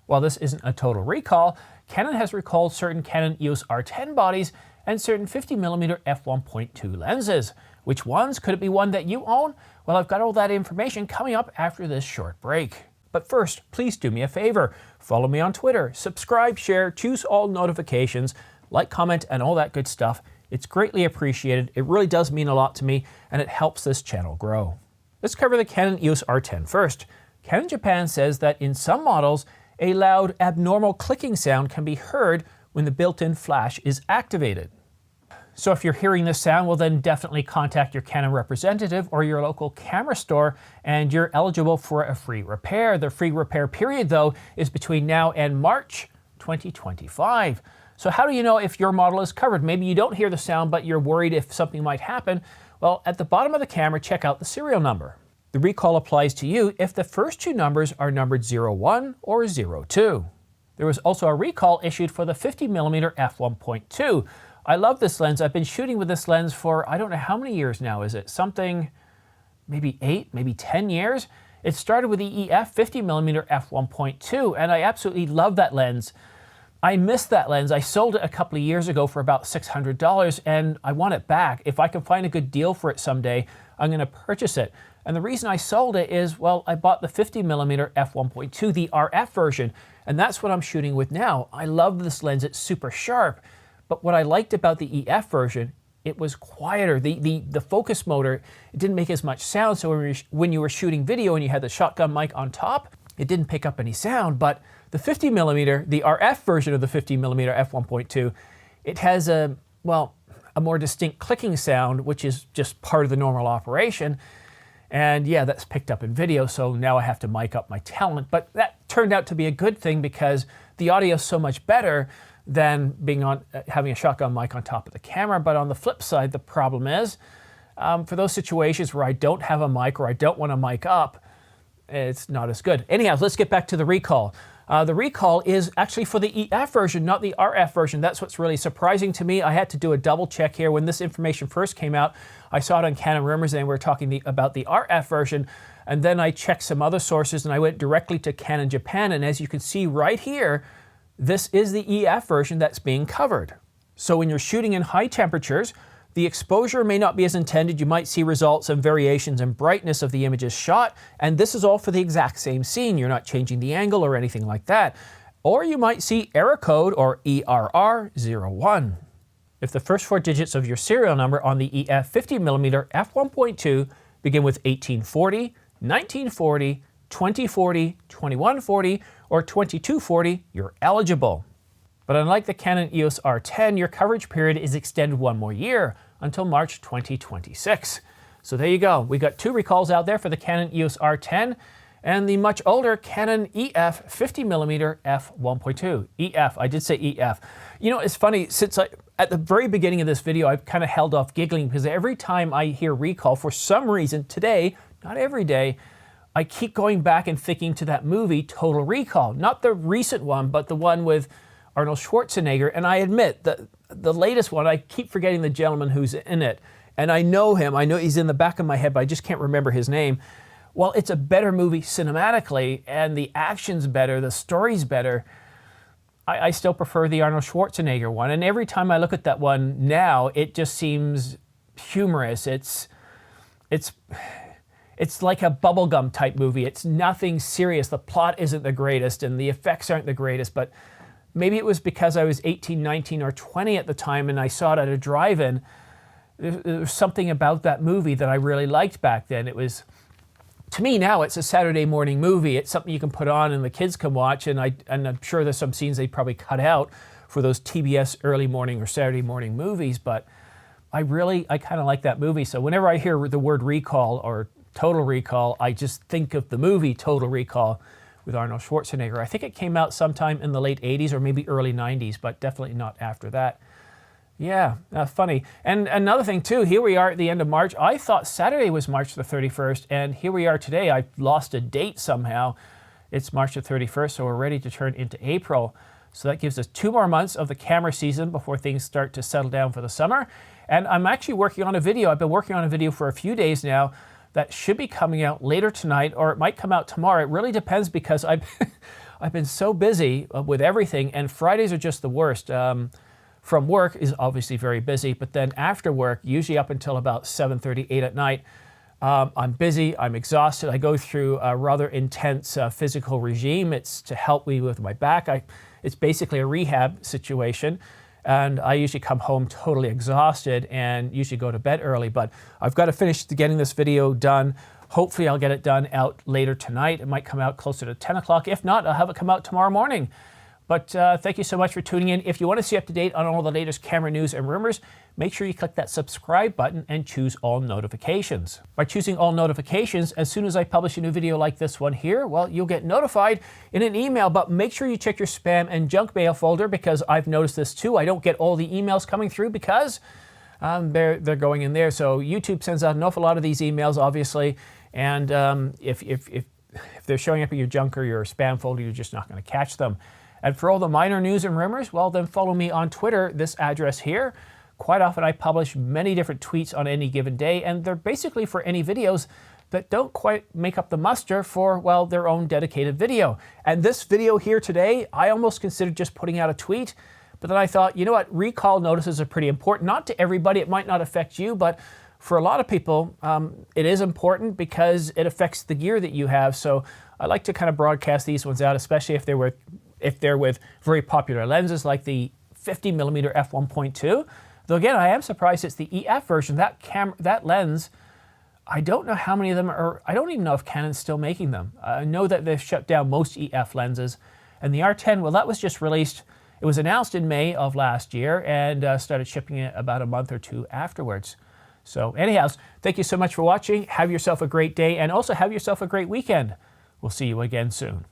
While this isn't a total recall, Canon has recalled certain Canon EOS R10 bodies and certain 50mm f1.2 lenses. Which ones? Could it be one that you own? Well, I've got all that information coming up after this short break. But first, please do me a favor. Follow me on Twitter, subscribe, share, choose all notifications, like, comment, and all that good stuff. It's greatly appreciated. It really does mean a lot to me, and it helps this channel grow. Let's cover the Canon EOS R10 first. Canon Japan says that in some models, a loud, abnormal clicking sound can be heard when the built-in flash is activated. So if you're hearing this sound, well then definitely contact your Canon representative or your local camera store, and you're eligible for a free repair. The free repair period, though, is between now and March 2025. So how do you know if your model is covered? Maybe you don't hear the sound, but you're worried if something might happen. Well, at the bottom of the camera, check out the serial number. The recall applies to you if the first two numbers are numbered 01 or 02. There was also a recall issued for the 50mm f1.2. I love this lens. I've been shooting with this lens for I don't know how many years now. Is it something, maybe 8, maybe 10 years? It started with the EF 50mm f1.2, and I absolutely love that lens. I missed that lens. I sold it a couple of years ago for about $600, and I want it back. If I can find a good deal for it someday, I'm going to purchase it. And the reason I sold it is, well, I bought the 50mm f1.2, the RF version, and that's what I'm shooting with now. I love this lens. It's super sharp. But what I liked about the EF version, it was quieter. The focus motor, it didn't make as much sound. So when you were shooting video and you had the shotgun mic on top, it didn't pick up any sound. But the 50mm, the RF version of the 50mm f1.2, it has a more distinct clicking sound, which is just part of the normal operation. And yeah, that's picked up in video, so now I have to mic up my talent. But that turned out to be a good thing because the audio is so much better than having a shotgun mic on top of the camera. But on the flip side, the problem is, for those situations where I don't have a mic or I don't want to mic up, it's not as good. Anyhow, let's get back to the recall. The recall is actually for the EF version, not the RF version. That's what's really surprising to me. I had to do a double check here. When this information first came out, I saw it on Canon Rumors and we were talking about the RF version. And then I checked some other sources and I went directly to Canon Japan. And as you can see right here, this is the EF version that's being covered. So when you're shooting in high temperatures, the exposure may not be as intended. You might see results and variations in brightness of the images shot, and this is all for the exact same scene. You're not changing the angle or anything like that. Or you might see error code or ERR01. If the first 4 digits of your serial number on the EF 50mm f1.2 begin with 1840, 1940, 2040, 2140, or 2240, you're eligible. But unlike the Canon EOS R10, your coverage period is extended 1 more year until March 2026. So there you go. We got 2 recalls out there for the Canon EOS R10 and the much older Canon EF 50mm f1.2. EF, I did say EF. You know, it's funny, since at the very beginning of this video, I've kind of held off giggling because every time I hear recall, for some reason today, not every day, I keep going back and thinking to that movie, Total Recall. Not the recent one, but the one with Arnold Schwarzenegger. And I admit that the latest one, I keep forgetting the gentleman who's in it. And I know him. I know he's in the back of my head, but I just can't remember his name. Well, it's a better movie cinematically, and the action's better, the story's better. I still prefer the Arnold Schwarzenegger one. And every time I look at that one now, it just seems humorous. It's like a bubblegum type movie. It's nothing serious. The plot isn't the greatest and the effects aren't the greatest, but maybe it was because I was 18, 19, or 20 at the time and I saw it at a drive-in. There was something about that movie that I really liked back then. It was, to me now, it's a Saturday morning movie. It's something you can put on and the kids can watch, and I'm sure there's some scenes they probably cut out for those TBS early morning or Saturday morning movies, but I kind of like that movie. So whenever I hear the word recall or Total Recall, I just think of the movie Total Recall with Arnold Schwarzenegger. I think it came out sometime in the late 80s or maybe early 90s, but definitely not after that. Yeah, funny. And another thing too, here we are at the end of March. I thought Saturday was March the 31st, and here we are today. I lost a date somehow. It's March the 31st, so we're ready to turn into April. So that gives us 2 more months of the camera season before things start to settle down for the summer. And I'm actually working on a video. I've been working on a video for a few days now that should be coming out later tonight, or it might come out tomorrow. It really depends because I've been so busy with everything, and Fridays are just the worst. From work is obviously very busy, but then after work, usually up until about 7:30, 8 at night, I'm busy, I'm exhausted. I go through a rather intense physical regime. It's to help me with my back. It's basically a rehab situation. And I usually come home totally exhausted and usually go to bed early. But I've got to finish getting this video done. Hopefully I'll get it done out later tonight. It might come out closer to 10 o'clock. If not, I'll have it come out tomorrow morning. But thank you so much for tuning in. If you want to stay up to date on all the latest camera news and rumors, make sure you click that subscribe button and choose all notifications. By choosing all notifications, as soon as I publish a new video like this one here, well, you'll get notified in an email, but make sure you check your spam and junk mail folder, because I've noticed this too. I don't get all the emails coming through because they're going in there. So YouTube sends out an awful lot of these emails, obviously, and if they're showing up in your junk or your spam folder, you're just not going to catch them. And for all the minor news and rumors, well, then follow me on Twitter, this address here. Quite often I publish many different tweets on any given day, and they're basically for any videos that don't quite make up the muster for, well, their own dedicated video. And this video here today, I almost considered just putting out a tweet, but then I thought, you know what, recall notices are pretty important. Not to everybody, it might not affect you, but for a lot of people, it is important because it affects the gear that you have. So I like to kind of broadcast these ones out, especially if they're with very popular lenses like the 50mm f1.2. Though again, I am surprised it's the EF version. That lens, I don't know how many of them are. I don't even know if Canon's still making them. I know that they've shut down most EF lenses. And the R10, well, that was just released. It was announced in May of last year and started shipping it about a month or two afterwards. So anyhow, thank you so much for watching. Have yourself a great day and also have yourself a great weekend. We'll see you again soon.